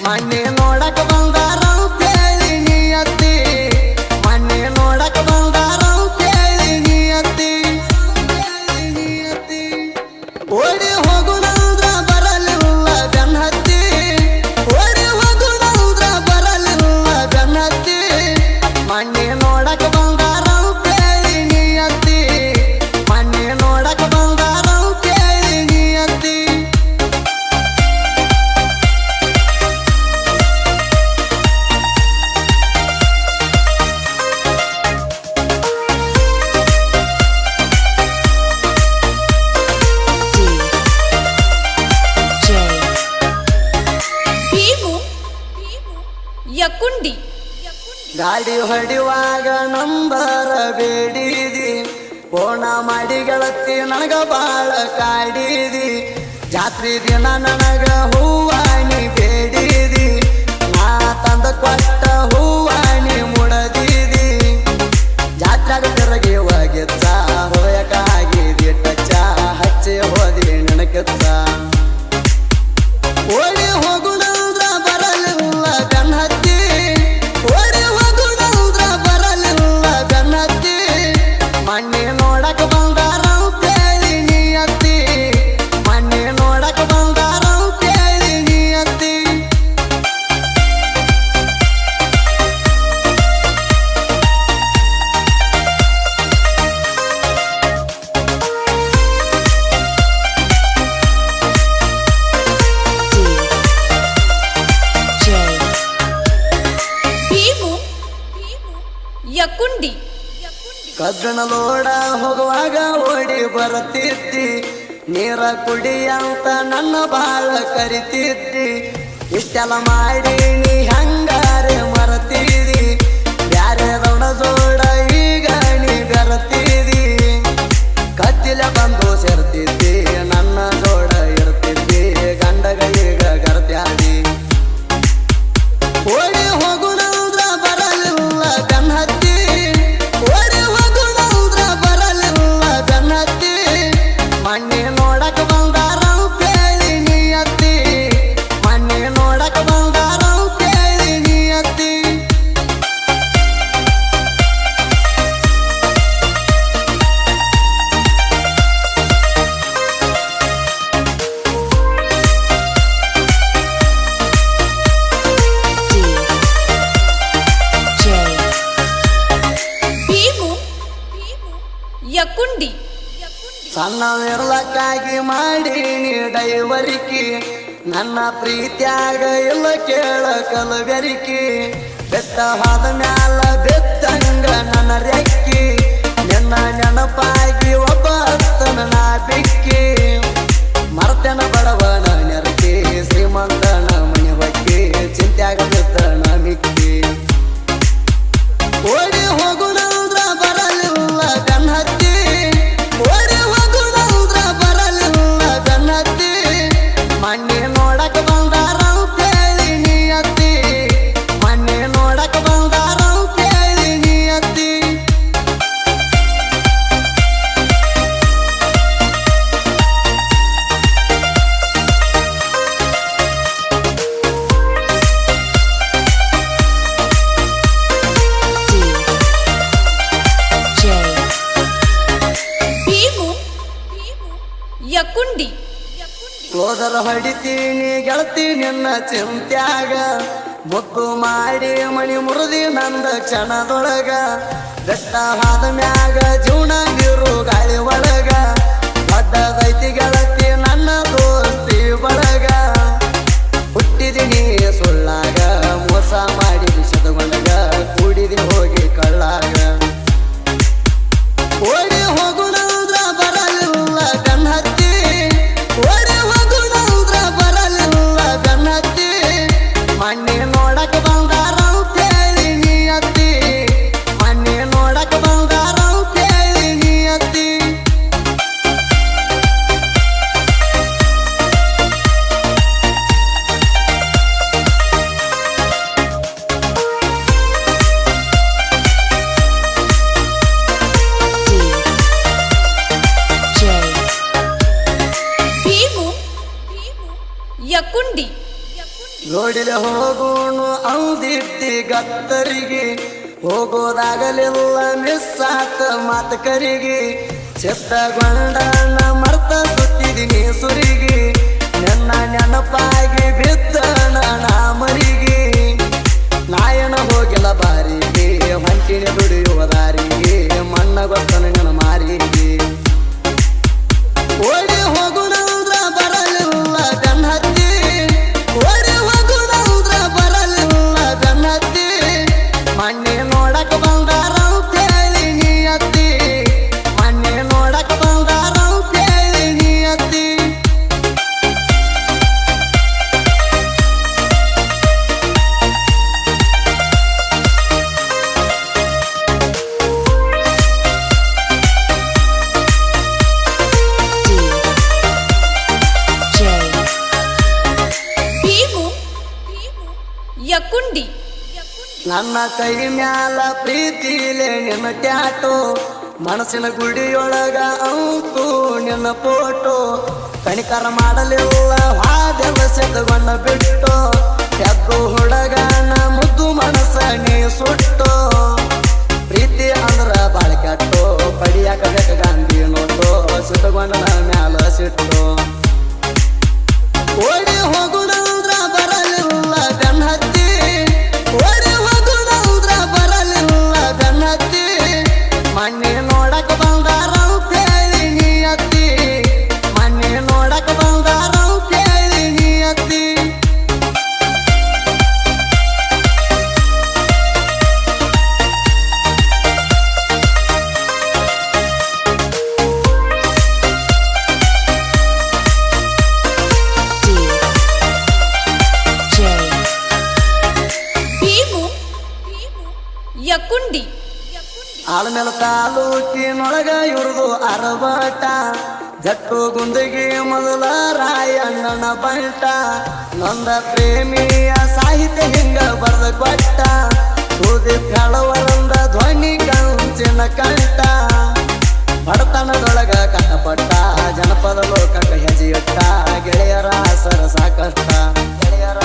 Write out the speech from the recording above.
ಮಣ್ಣೆ ನೋಡಕ ಬಂದಾರ ಕೇಳಿ ನೀ ಅತ್ತಿ ಮಣ್ಣೆ ನೋಡಕ ಬಂದಾರ ಕೇಳಿ ನೀ ಅತ್ತಿ ಓಡಿ ಹೋಗುಣಂದ್ರ ಬರಲಿಲ್ಲ ಬೆನ್ನತ್ತಿ ಓಡಿ ಹೋಗುಣಂದ್ರ ಬರಲಿಲ್ಲ ಬೆನ್ನತ್ತಿ ಮಣ್ಣೆ ನೋಡಕ ಬಂದಾರ ಕೇಳಿ ನೀ ಅತ್ತಿ ಮಣ್ಣೆ ನೋಡಕ ಬಂದಾರ ಕೇಳಿ ನೀ ಅತ್ತಿ ಯಕುಂಡಿ ಗಾಡಿ ಹೊಡಿವಾಗ ನಂಬರ ಬೇಡಿದಿ ಫೋನ ಮಾಡಿ ಗೆಳತಿ ನನಗ ಬಾಳ ಕಾಡಿದಿ ಜಾತ್ರೆ ದಿನ ನನಗ ಹೂವಾಣಿ ಬೇಡಿದಿ ನಾ ತಂದ ಕೊಟ್ಟ ಹೂವಾಣಿ ಮುಡದಿದಿ ಜಾತ್ರೆಗ ತಿರುಗಿ ಹೋಗಿದ್ದ ಹೋಯಕಾಗಿದಿ ಟಚ್ಚ ಹಚ್ಚಿ ಹೋದಿ ನನಗೆತ್ತ ಓಡಿ ಹೋಗುಣಂದ್ರ ಬರಲಿಲ್ಲ ಬೆನ್ನತ್ತಿ ಓಡಿ ಹೋಗುಣಂದ್ರ ಬರಲಿಲ್ಲ ಬೆನ್ನತ್ತಿ ಮಣ್ಣೆ ನೋಡಕ ಬಂದಾರ ಕೇಳಿ ನೀ ಅತ್ತಿ ಮಣ್ಣೆ ನೋಡಕ ಬಂದಾರ ಕೇಳಿ ನೀ ಅತ್ತಿ ಯಕುಂಡಿ ಕಬ್ಬಣ ಲೋಡ ಹೋಗುವಾಗ ಓಡಿ ಬರುತ್ತಿದ್ದಿ ನೀರ ಕುಡಿ ಅಂತ ನನ್ನ ಬಾಳ ಕರಿತಿದ್ದಿ ಇಷ್ಟೆಲ್ಲ ಮಾಡಿ ನೀ ಹಂಗಾರೆ ಮರತಿದಿ ಬ್ಯಾರೆ ದೊಡ ಜೋಡ ಈಗ ನೀ ಬೆರತಿದಿ ಕತ್ತಿಲ ಬಂದು ಸೇರ್ತಿದ್ದಿ ನನ್ನ ಜೋಡ ಇರ್ತಿದ್ದಿ ಗಂಡಗ ಈಗ ಗರ್ತ್ಯಾದಿ ಓಡಿ ಹೋಗುಣಂದ್ರ ಬರಲಿಲ್ಲ ಬೆನ್ನತ್ತಿ ಓಡಿ ಹೋಗುಣಂದ್ರ ಬರಲಿಲ್ಲ ಬೆನ್ನತ್ತಿ ಮಣ್ಣೆ ನೋಡಕ ಬಂದಾರ ಕೇಳಿ ನೀ ಅತ್ತಿ ಮಣ್ಣೆ ನೋಡಕ ಬಂದಾರ ಕೇಳಿ ನೀ ಅತ್ತಿ ಯಕುಂಡಿ ಸಣ್ಣ ಇರ್ಲಕ್ಕಾಗಿ ಮಾಡಿ ನೀ ಡೈವರಿಕಿ ನನ್ನ ಪ್ರೀತ್ಯಾಗ ಇಲ್ಲ ಕೇಳ ಕಲಬೆರಿಕಿ ಬೆಟ್ಟ ಹಾದ ಮ್ಯಾಲ ಬೆತ್ತಂಗ ನನ್ನ ರೆಕ್ಕಿ ನಿನ್ನ ನೆನಪಾಗಿ ಒಬ್ಬ ಹತ್ತನ ನಾ ಬಿಕ್ಕಿ ಮರ್ತನ ಬಡವನ ನೆರಕಿ ಶ್ರೀಮಂತನ ಮನೆ ಹೊಕ್ಕಿ ಚಿಂತ್ಯಾಗ ಬೆತ್ತನ ಮಿಕ್ಕಿ ಓಡಿ ಹೋಗುಣಂದ್ರ ಬರಲಿಲ್ಲ ಬೆನ್ನತ್ತಿ ಓಡಿ ಹೋಗುಣಂದ್ರ ಬರಲಿಲ್ಲ ಬೆನ್ನತ್ತಿ ಮಣ್ಣೆ ನೋಡಕ ಬಂದಾರ ಕೇಳಿ ನೀ ಅತ್ತಿ ಮಣ್ಣೆ ನೋಡಕ ಬಂದಾರ ಕೇಳಿ ನೀ ಅತ್ತಿ ಯಕುಂಡಿ ಕ್ಲೋಸರ್ ಹೊಡಿತೀನಿ ಗೆಳತಿ ನಿನ್ನ ಚಿಂತ್ಯಾಗ ಮುತ್ತು ಮಾಡಿ ಮಣಿ ಮುರಿದಿ ನಂದ ಕ್ಷಣದೊಳಗ ಬೆಟ್ಟ ಹಾದ ಮ್ಯಾಗ ಜೀವನ ನೀರು ಗಾಳಿ ಒಳಗ ದೊಡ್ಡದೈತಿ ಗೆಳತಿ ನನ್ನ ದೋಸ್ತಿ ಬಳಗ ಹುಟ್ಟಿದಿನಿ ಸುಳ್ಳಾಗ ಮೋಸ ಮಾಡಿ ವಿಷದಗೊಂಡಗ ಕೂಡಿದಿನಿ ಹೋಗಿ ಕಳ್ಳಾಗ ಓಡಿ ಹೋಗುಣಂದ್ರ ಬರಲಿಲ್ಲ ಬೆನ್ನತ್ತಿ ಓಡಿ ಹೋಗುಣಂದ್ರ ಬರಲಿಲ್ಲ ಬೆನ್ನತ್ತಿ ಮಣ್ಣೆ ನೋಡಕ ಬಂದಾರ ಕೇಳಿ ನೀ ಅತ್ತಿ ಮಣ್ಣೆ ನೋಡಕ ಬಂದಾರ ಕೇಳಿ ನೀ ಅತ್ತಿ ರೋಡಿಲೆ ಹೋಗೋನು ಔದಿಟ್ಟಿ ಗತ್ತರಿಗೆ ಹೋಗೋದಾಗಲಿಲ್ಲ ಮಿಸ್ ಆತ ಮಾತಕರಿಗೆ ಚಿತ್ತಗೊಂಡನ ಮರ್ತ ಸುತ್ತಿದಿನಿ ಸುರಿಗೆ ನನ್ನ ನೆನಪಾಗಿ ಬಿದ್ದಣ ನಾಮರಿಗೆ ನಾಯನ ಹೋಗಿಲ್ಲ ಬಾರಿಗೆ ಹೊಂಟಿನ ದುಡಿಯುವ ದಾರಿಗೆ ಮಣ್ಣ ಗೊತ್ತನ ನನ್ನ ಮಾರಿಗೆ ಓಡಿ ಹೋಗುಣಂದ್ರ ಬರಲಿಲ್ಲ ಗನ್ನತ್ತಿ ಓಡಿ ಹೋಗುಣಂದ್ರ ಬರಲಿಲ್ಲ ಗನ್ನತ್ತಿ ಮಣ್ಣೆ ನೋಡಕ ಬಂದಾರ ಅಂತೇಳಿ ನಿಯತ್ತಿ ಮಣ್ಣೆ ನೋಡಕ ಬಂದಾರ ಅಂತೇಳಿ ನಿಯತ್ತಿ ಯಕುಂಡಿ ನನ್ನ ಕೈ ಮ್ಯಾಲ ಪ್ರೀತಿಲೆ ನಿನ್ನ ಟ್ಯಾಟೋ ಮನಸ್ಸಿನ ಗುಡಿಯೊಳಗ ಅಂತೂ ನಿನ್ನ ಫೋಟೋ ಕಣಿಕರ ಮಾಡಲಿಲ್ಲ ಹಾದೆಲ್ಲ ಸೆತಗೊಂಡ ಬಿಟ್ಟು ಎದ್ದು ಹುಡುಗನ ಮುದ್ದು ಮನಸ್ಸ ನೀ ಸುಟ್ಟು ಪ್ರೀತಿ ಅಂದ್ರ ಬಾಳ ಕೆಟ್ಟು ಪಡಿಯಾಕ ಬೇಕ ಗಾಂಧಿ ನೋಟು ಸುಟ್ಟಗೊಂಡ ಮ್ಯಾಲ ಸಿಟ್ಟು ಓಡಿ ಹೋಗುಣಂದ್ರ ಬರಲಿಲ್ಲ ಗನ್ನತ್ತಿ ಓಡಿ ಹೋಗುಣಂದ್ರ ಬರಲಿಲ್ಲ ಗನ್ನತ್ತಿ ಮಣ್ಣೆ ನೋಡಕ ಬಂದಾರ ಅಂತೇಳಿ ನಿಯತ್ತಿ ಮಣ್ಣೆ ನೋಡಕ ಬಂದಾರ ಅಂತೇಳಿ ನಿಯತ್ತಿ ಯಕುಂಡಿ ಆಳ್ಮೇಲ ತಾಲೂಕಿನೊಳಗ ಇವ್ರದು ಅರಬಾಟ ಜಟ್ಟು ಗುಂದಿಗೆ ಮೊದಲ ರಾಯಣ್ಣನ ಬಂಟ ನೊಂದ ಪ್ರೇಮಿಯ ಸಾಹಿತ್ಯ ಹಿಂಗ ಬರ್ದ ಕೊಟ್ಟ ಸೂದಿ ಕಳವಳಂದ ಧ್ವನಿ ಕಂಚಿನ ಕಂಠ ಬಡತನದೊಳಗ ಕಷ್ಟಪಟ್ಟ ಜನಪದ ಲೋಕಕ್ಕೆ ಹೆಜ್ಜೆಯಿಟ್ಟ ಗೆಳೆಯರ ಸರಸ ಕಷ್ಟ ಗೆಳೆಯರ